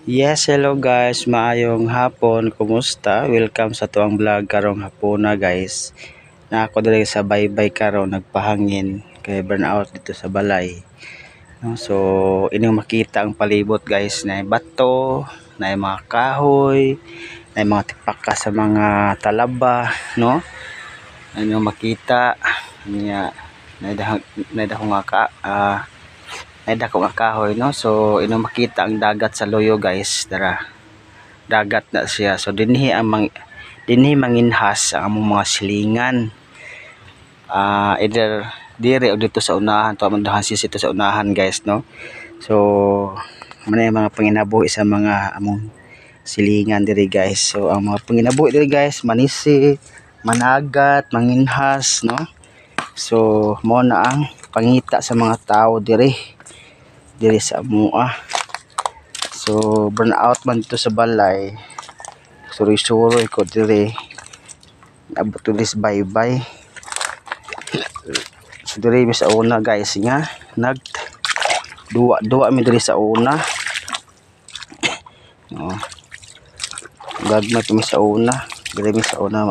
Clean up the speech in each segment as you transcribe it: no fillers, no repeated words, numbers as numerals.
Yes, hello guys, maayong hapon, kumusta? Welcome sa tuang vlog karong hapuna guys. Na ako diri sa baybay karon nagpahangin kay burnout dito sa balay. No, so inyong makita ang palibot guys na bato, na mga kahoy, na mga tipaka sa mga talaba, no? Inyong makita niya na nga kahoy, no? So inyong makita ang dagat sa loyo guys, dara. Dagat na siya. So dinhi manginhas ang among mga silingan. Either dire o dito sa unahan, to among dahan sito sa unahan guys, no. So muna yung mga panginabuhi sa mga among silingan diri guys. So ang mga panginabuhi diri guys, manisi, managat, manginhas, no. So mo na ang pangita sa mga tao diri sa amoa. So burnout man dito sa balay. Suroy-suroy ko dire. Abot tulis bye-bye. So dire mi sa una guys nga duwa mi dire sa una. Oh. Gagmay mi sa una. Dire mi sa una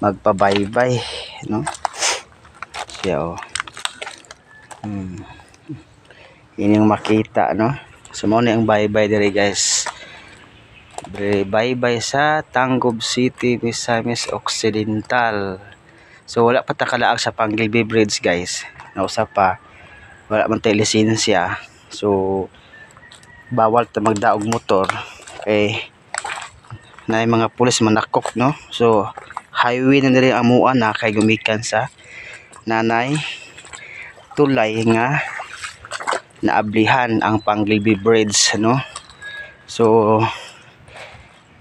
magpa-bye-bye, no? Siya oh. Inyong makita, no? So mo na ang bye-bye dire guys. Bye-bye sa Tangub City, Misamis Occidental. So wala pa ta kalaag sa Panglilby Bridge guys. Nausa pa wala man tay lisensya. So bawal ta magdaog motor na mga pulis manakok, no. So highway na diri amuan na kay gumikan sa nanay tulay nga naablihan ang Panglilby Bridge, no. So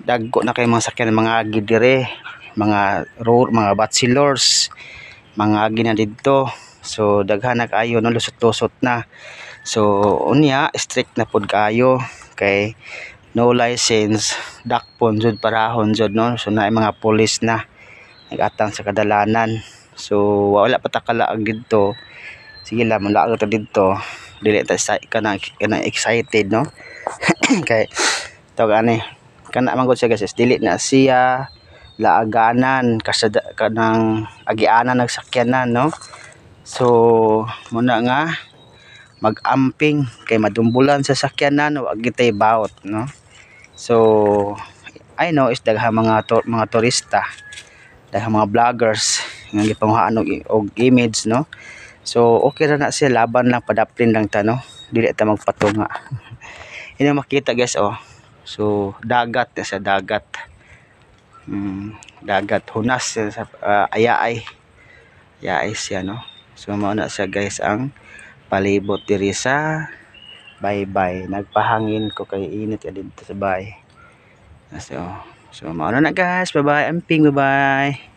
dagko na kay mga sakyan mga agi dire, mga bachelors, mga agi na didto. So daghan na kaayo, no, lusot-lusot na. So unya strict na pud kaayo kay no license dakpon jud parahon jud, no. So naay mga pulis na nagatang sa kadalanan. So wala pa ta kalaag didto, sige lang malaag ta didto, dili ta kana excited, no. Kay tawag ani kana man gud siya guys, dili na siya laaganan kanang agianan nagsakyanan, no. So muna nga mag-amping kay madumbulan sa sakyanan wa gitay bawot, no. So I know is daghang mga turista, daghang mga vloggers nga gipanguhaan og image, no. So okay ra na siya, laban lang padaplin lang ta, no, dili ta magpatunga. Ini makita guys, oh. So dagat na sa dagat. Dagat hunas sa ayaay siya, no. So mao na siya guys ang palibot diri sa bye-bye. Nagpahangin ko kay init dito sa bahay. So mao na guys, bye-bye, amping, bye-bye.